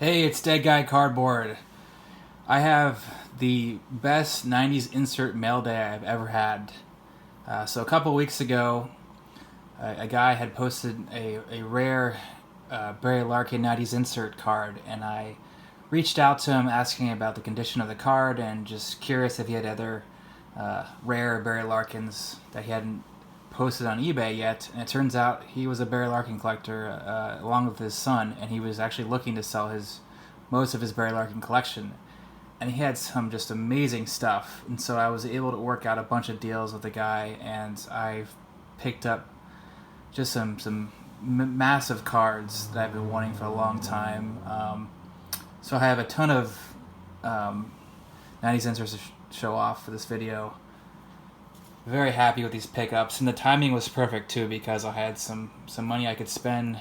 Hey, it's Dead Guy Cardboard. I have the best 90s insert mail day I've ever had. So a couple weeks ago, a guy had posted a rare Barry Larkin 90s insert card, and I reached out to him asking about the condition of the card and just curious if he had other rare Barry Larkins that he hadn't posted on eBay yet. And it turns out he was a Barry Larkin collector along with his son, and he was actually looking to sell most of his Barry Larkin collection. And he had some just amazing stuff, and so I was able to work out a bunch of deals with the guy, and I picked up just some massive cards that I've been wanting for a long time. So I have a ton of 90s inserts to show off for this video. Very happy with these pickups, and the timing was perfect too because I had some money I could spend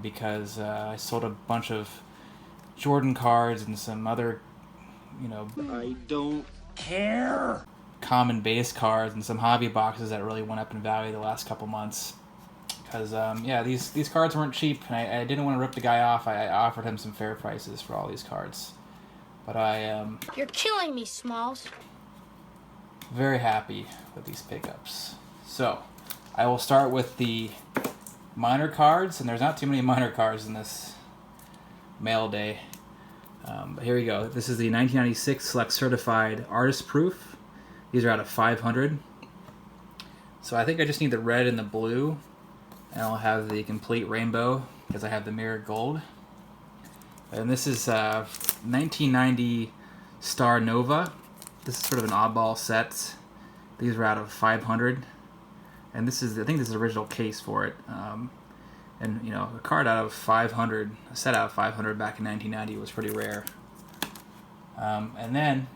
because I sold a bunch of Jordan cards and some other, I don't care. common base cards and some hobby boxes that really went up in value the last couple months. Because these cards weren't cheap, and I didn't want to rip the guy off. I offered him some fair prices for all these cards, but You're killing me, Smalls. very happy with these pickups. So I will start with the minor cards, and there's not too many minor cards in this mail day. But here we go. This is the 1996 Select Certified Artist Proof. These are out of 500. So I think I just need the red and the blue, and I'll have the complete rainbow because I have the mirrored gold. And this is 1990 Star Nova. This is sort of an oddball set. These are out of 500, and I think this is the original case for it. And a card out of 500, a set out of 500 back in 1990 was pretty rare. And then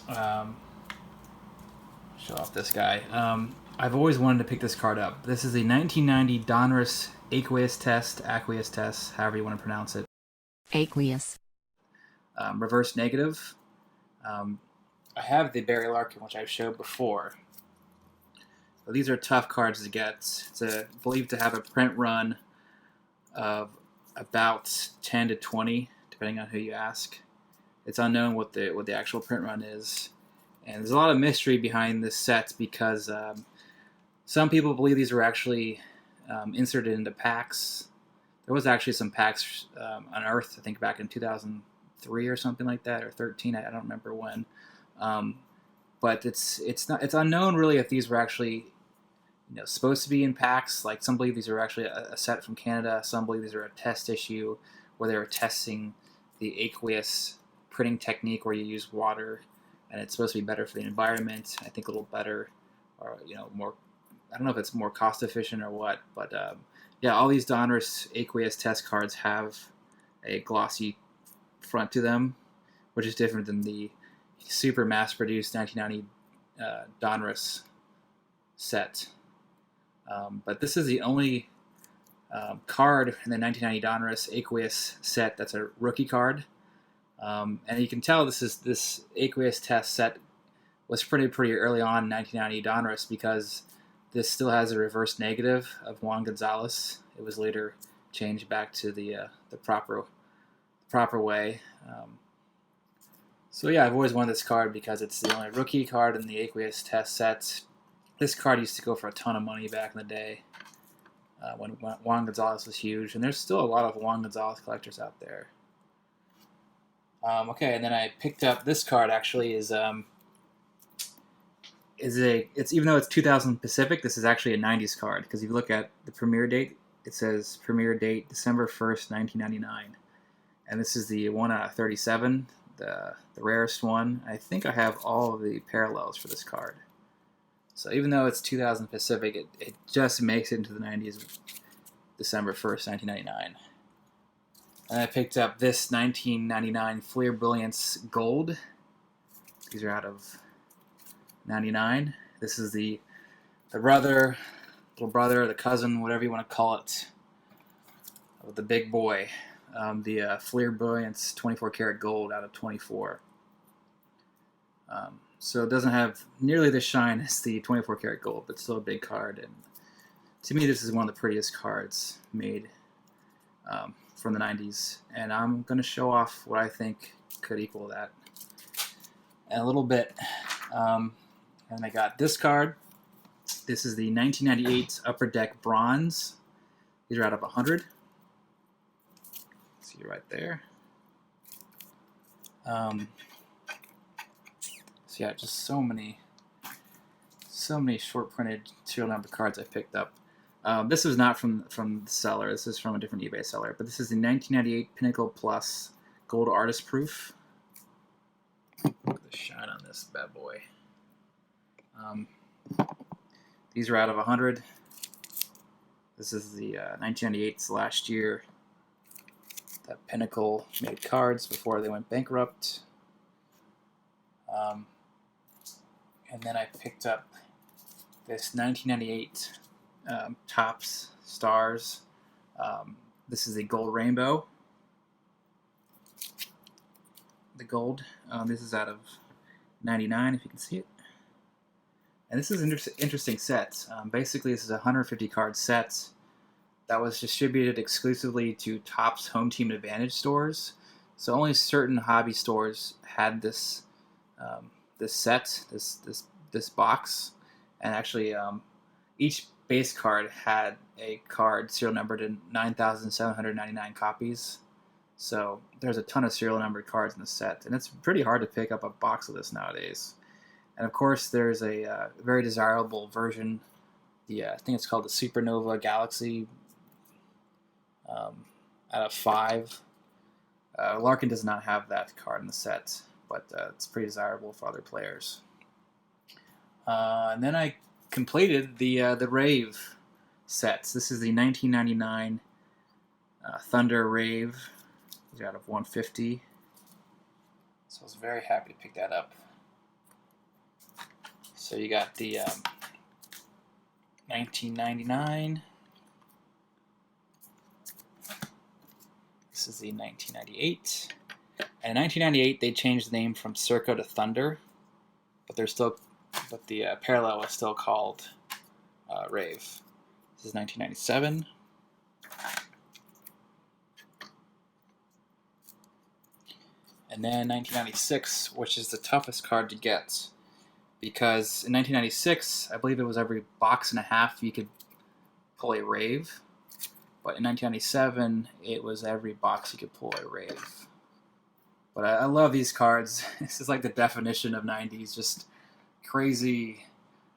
show off this guy. I've always wanted to pick this card up. This is the 1990 Donruss aqueous test, however you want to pronounce it. Aqueous. Reverse negative. I have the Barry Larkin, which I've showed before. But these are tough cards to get. It's believed to have a print run of about 10 to 20, depending on who you ask. It's unknown what the actual print run is. And there's a lot of mystery behind this set because some people believe these were actually inserted into packs. There was actually some packs unearthed, I think back in 2003 or something like that, or 13. I don't remember when. But it's unknown really if these were actually supposed to be in packs. Like some believe these are actually a set from Canada. Some believe these are a test issue where they were testing the aqueous printing technique where you use water, and it's supposed to be better for the environment. I think a little better, or more. I don't know if it's more cost efficient or what, but all these Donruss aqueous test cards have a glossy front to them, which is different than the super mass-produced 1990 Donruss set. But this is the only card in the 1990 Donruss aqueous set that's a rookie card. And you can tell this aqueous test set was pretty early on in 1990 Donruss because this still has a reverse negative of Juan Gonzalez. It was later changed back to the proper way. So I've always wanted this card because it's the only rookie card in the aqueous test set. This card used to go for a ton of money back in the day when Juan Gonzalez was huge, and there's still a lot of Juan Gonzalez collectors out there. And then I picked up this card. Actually, it's even though it's 2000 Pacific, this is actually a 90s card because if you look at the premiere date, it says premiere date December 1st, 1999, and this is the 1 out of 37. The rarest one. I think I have all of the parallels for this card. So even though it's 2000 Pacific, it just makes it into the 90s, December 1st, 1999. And I picked up this 1999 Fleer Brilliance Gold. These are out of 99. This is the little brother, the cousin, whatever you want to call it, of the big boy. The Fleer Brilliance 24 karat gold out of 24. So it doesn't have nearly the shine as the 24 karat gold, but still a big card. And to me, this is one of the prettiest cards made. from the 90s, and I'm going to show off what I think could equal that in a little bit. And I got this card. This is the 1998 Upper Deck Bronze. These are out of 100. See right there. So yeah, just so many short printed serial number cards I picked up. This was not from the seller. This is from a different eBay seller. But this is the 1998 Pinnacle Plus Gold Artist Proof. Look at the shine on this bad boy. These are out of 100. This is the 1998's last year that Pinnacle made cards before they went bankrupt. And then I picked up this 1998 Topps Stars. This is a gold rainbow. The gold. This is out of 99, if you can see it. And this is an interesting set. Basically, this is a 150 card set that was distributed exclusively to Topps Home Team Advantage stores. So only certain hobby stores had this this set, this box, and actually each base card had a card serial numbered in 9,799 copies. So there's a ton of serial numbered cards in the set, and it's pretty hard to pick up a box of this nowadays. And of course, there's a very desirable version. I think it's called the Supernova Galaxy out of 5. Larkin does not have that card in the set, but it's pretty desirable for other players. And then I completed the Rave sets. This is the 1999 Thunder Rave. These are out of 150. So I was very happy to pick that up. So you got the 1999. This is the 1998. And in 1998, they changed the name from Circo to Thunder, but the parallel is still called Rave. This is 1997. And then 1996, which is the toughest card to get, because in 1996, I believe it was every box and a half you could pull a Rave, but in 1997, it was every box you could pull a Rave. But I love these cards. This is like the definition of 90s, just crazy,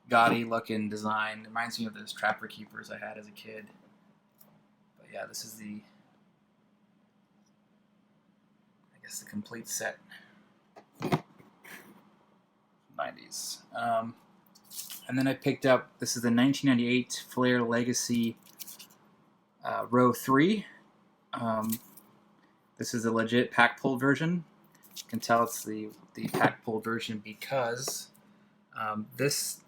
gaudy-looking design. It reminds me of those Trapper Keepers I had as a kid. But yeah, this is the complete set. 90s. And then I picked up, this is the 1998 Flair Legacy Row 3. This is a legit pack pulled version. You can tell it's the pack pulled version because this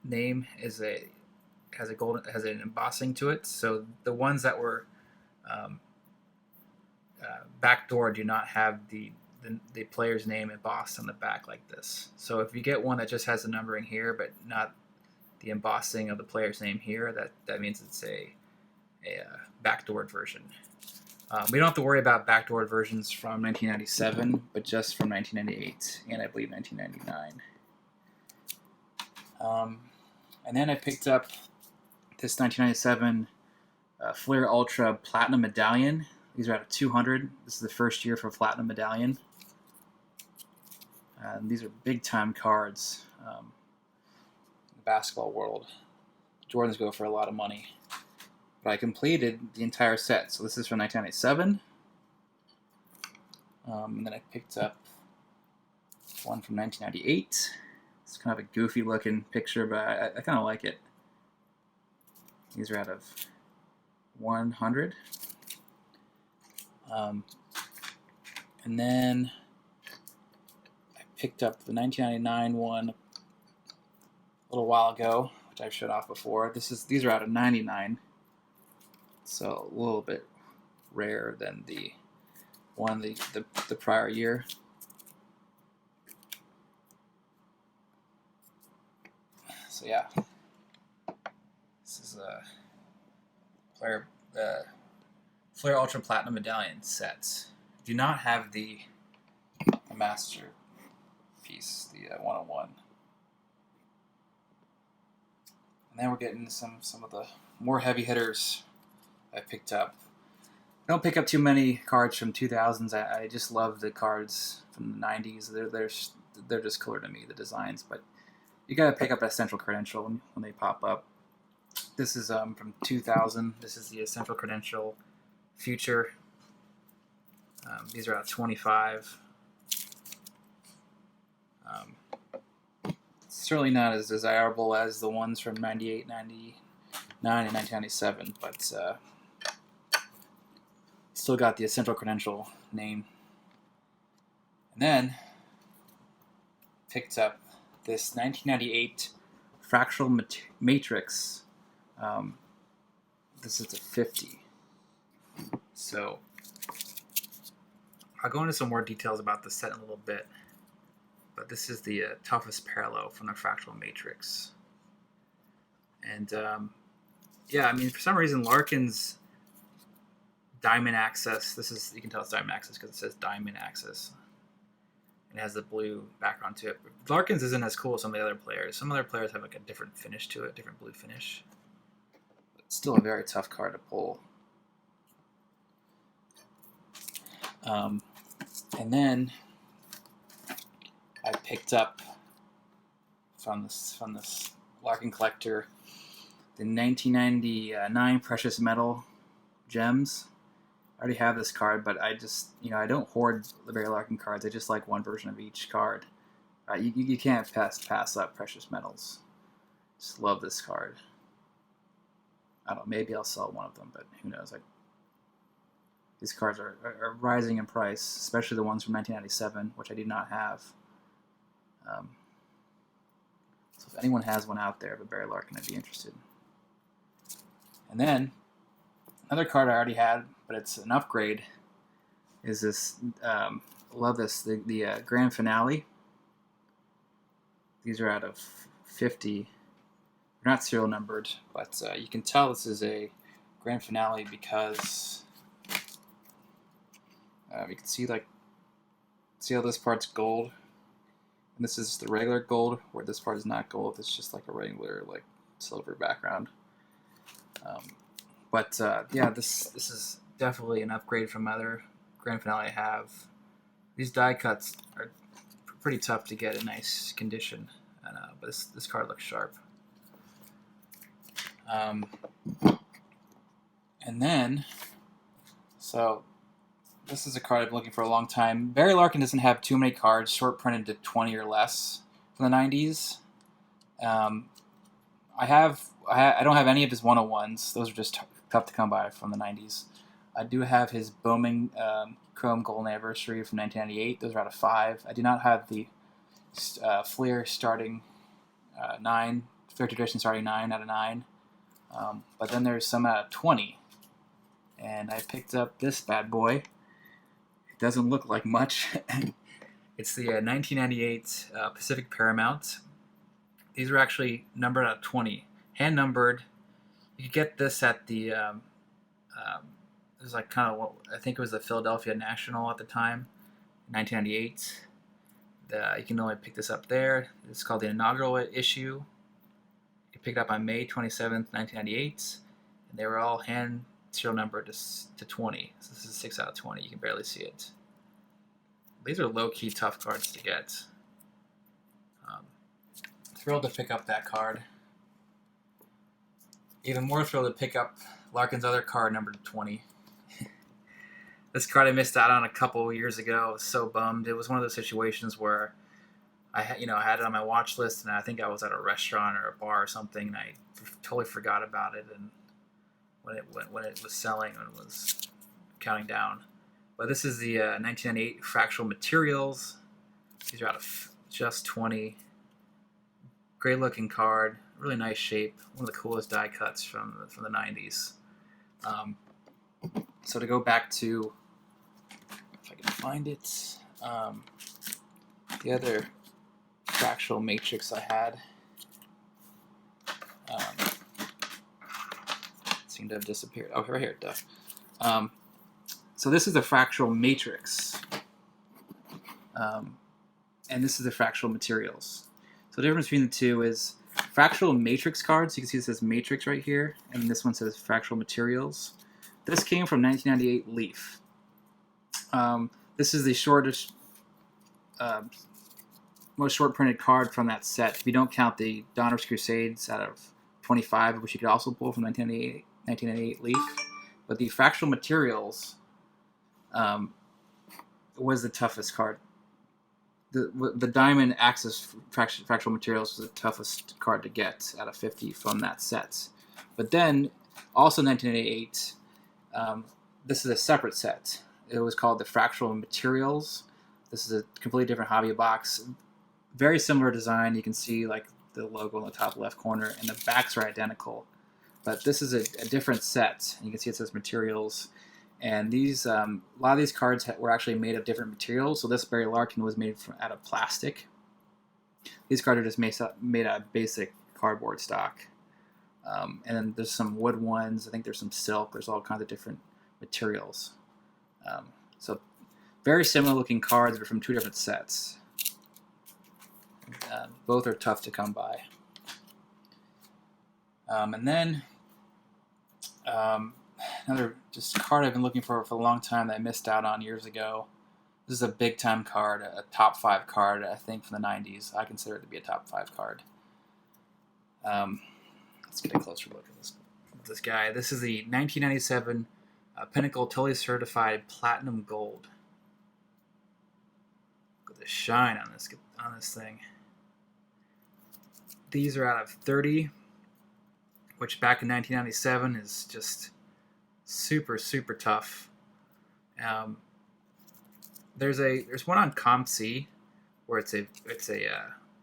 name has an embossing to it. So the ones that were backdoor do not have the player's name embossed on the back like this. So if you get one that just has the numbering here but not the embossing of the player's name here, that means it's a backdoored version. We don't have to worry about backdoored versions from 1997, but just from 1998 and I believe 1999. And then I picked up this 1997 Flair Ultra Platinum Medallion. These are out of 200. This is the first year for Platinum Medallion. These are big-time cards in the basketball world. Jordans go for a lot of money. But I completed the entire set. So this is from 1997. And then I picked up one from 1998. It's kind of a goofy-looking picture, but I kind of like it. These are out of 100. And then I picked up the 1999 one a little while ago, which I've showed off before. These are out of 99, so a little bit rarer than the one the prior year. So yeah, this is a player. Flare Ultra Platinum Medallion set. Do not have the master piece, the 101. And then we're getting some of the more heavy hitters I picked up. I don't pick up too many cards from 2000s. I just love the cards from the 90s. They're just cooler to me, the designs. But you gotta pick up a Central Credential when they pop up. This is from 2000. This is the Central Credential Future. These are out of 25. Certainly not as desirable as the ones from 98, 99, and 1997, but still got the Central Credential name. And then picked up this 1998 Fractal Matrix. This is a 50. So I'll go into some more details about the set in a little bit. But this is the toughest parallel from the Fractal Matrix. And yeah, I mean, for some reason, Larkin's Diamond Access, you can tell it's Diamond Access because it says Diamond Access. It has the blue background to it. But Larkin's isn't as cool as some of the other players. Some other players have like a different finish to it, different blue finish. But it's still a very tough card to pull. And then I picked up from this Larkin collector the 1999 Precious Metal Gems. I already have this card, but I just, I don't hoard the Barry Larkin cards. I just like one version of each card. You can't pass up Precious Metals. Just love this card. I don't know, maybe I'll sell one of them, but who knows? These cards are rising in price, especially the ones from 1997, which I did not have. So if anyone has one out there of a Barry Larkin, I'd be interested. And then another card I already had, but it's an upgrade, is this. Love this, the Grand Finale. These are out of 50. They're not serial numbered, but you can tell this is a Grand Finale because you can see how this part's gold. And this is the regular gold, where this part is not gold. It's just like a regular, silver background. Yeah, this is definitely an upgrade from other Grand Finale I have. These die cuts are pretty tough to get in nice condition, but this card looks sharp. And then, so this is a card I've been looking for a long time. Barry Larkin doesn't have too many cards short printed to 20 or less from the 90s. I don't have any of his 101s. Those are just tough to come by from the 90s. I do have his Bowman Chrome Golden Anniversary from 1998. Those are out of 5. I do not have the Fleer starting 9, Fair Tradition starting 9 out of 9. But then there's some out of 20. And I picked up this bad boy. It doesn't look like much. It's the 1998 Pacific Paramount. These are actually numbered out of 20. Hand numbered. You could get this at the, it was I think it was the Philadelphia National at the time, 1998. You can only pick this up there. It's called the inaugural issue. You picked it up on May 27th, 1998. And they were all hand serial numbered to 20. So this is 6 out of 20. You can barely see it. These are low-key tough cards to get. Thrilled to pick up that card. Even more thrilled to pick up Larkin's other card, numbered 20. This card I missed out on a couple years ago. I was so bummed. It was one of those situations where I had it on my watch list, and I think I was at a restaurant or a bar or something, and I totally forgot about it. And when it was selling and it was counting down. But this is the 1998 Fractal Materials. These are out of just 20. Great looking card, really nice shape. One of the coolest die cuts from the 90s. So to go back to, if I can find it, the other Fractal Matrix I had. seemed to have disappeared. Oh, right here, duh. So this is the fractal matrix, and this is the fractal materials. So the difference between the two is fractal matrix cards. You can see it says matrix right here, and this one says fractal materials. This came from 1998 Leaf. This is the shortest, most short printed card from that set. If you don't count the Donruss Crusades out of 25, which you could also pull from 1998 Leaf. But the fractal materials was the toughest card. The Diamond Axis fractal materials was the toughest card to get out of 50 from that set. But then, also 1988, this is a separate set. It was called the Fractal Materials. This is a completely different hobby box. Very similar design. You can see like the logo in the top left corner, and the backs are identical. But this is a different set. You can see it says materials. And these, a lot of these cards were actually made of different materials. So this Barry Larkin was made out of plastic. These cards are just made out of basic cardboard stock. And then there's some wood ones. I think there's some silk. There's all kinds of different materials. So very similar looking cards, but from two different sets. Both are tough to come by. And then another just card I've been looking for a long time that I missed out on years ago. This is a big time card, a top 5 card, I think, from the 90s. I consider it to be a top 5 card. Let's get a closer look at this guy. This is the 1997 Pinnacle Totally Certified Platinum Gold. Look at the shine on this thing. These are out of 30, which back in 1997 is just super, super tough. There's one on ComC where it's a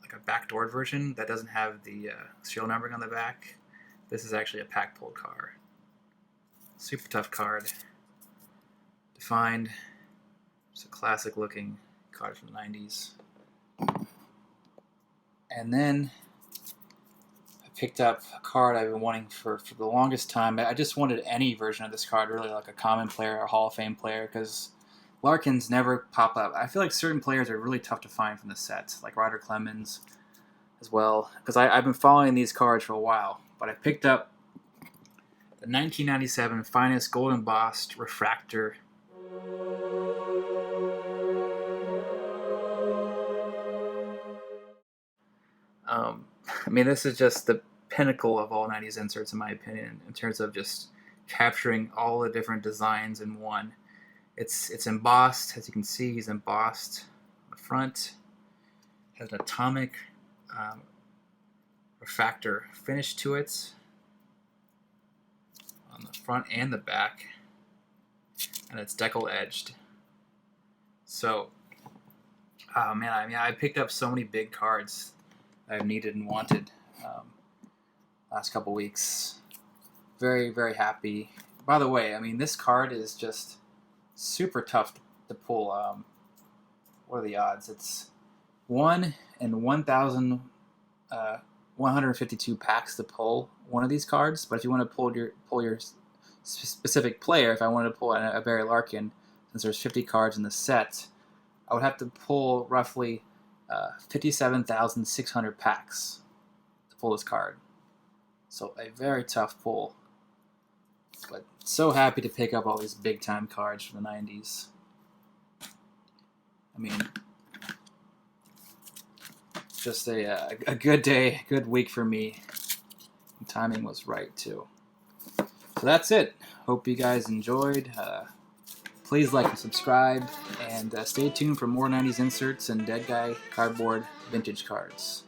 like a backdoor version that doesn't have the serial numbering on the back. This is actually a pack pulled card. Super tough card. Defined. It's a classic looking card from the 90s. And then I picked up a card I've been wanting for the longest time. I just wanted any version of this card, really, like a common player or Hall of Fame player, because Larkins never pop up. I feel like certain players are really tough to find from the set, like Ryder Clemens as well, because I've been following these cards for a while. But I picked up the 1997 Finest Gold Embossed Refractor. I mean, this is just the pinnacle of all 90s inserts, in my opinion, in terms of just capturing all the different designs in one. It's embossed, as you can see. He's embossed on the front. Has an atomic refractor finish to it on the front and the back, and it's decal edged. So, oh man, I mean, I picked up so many big cards I've needed and wanted last couple weeks. Very, very happy. By the way, I mean, this card is just super tough to pull. What are the odds? It's 1 in 1,152 packs to pull one of these cards. But if you want to pull your specific player, if I wanted to pull a Barry Larkin, since there's 50 cards in the set, I would have to pull roughly 57,600 packs to pull this card. So a very tough pull. But so happy to pick up all these big time cards from the 90s. I mean, just a good day, good week for me. And timing was right too. So that's it. Hope you guys enjoyed. Please like and subscribe, and stay tuned for more 90s inserts and Dead Guy cardboard vintage cards.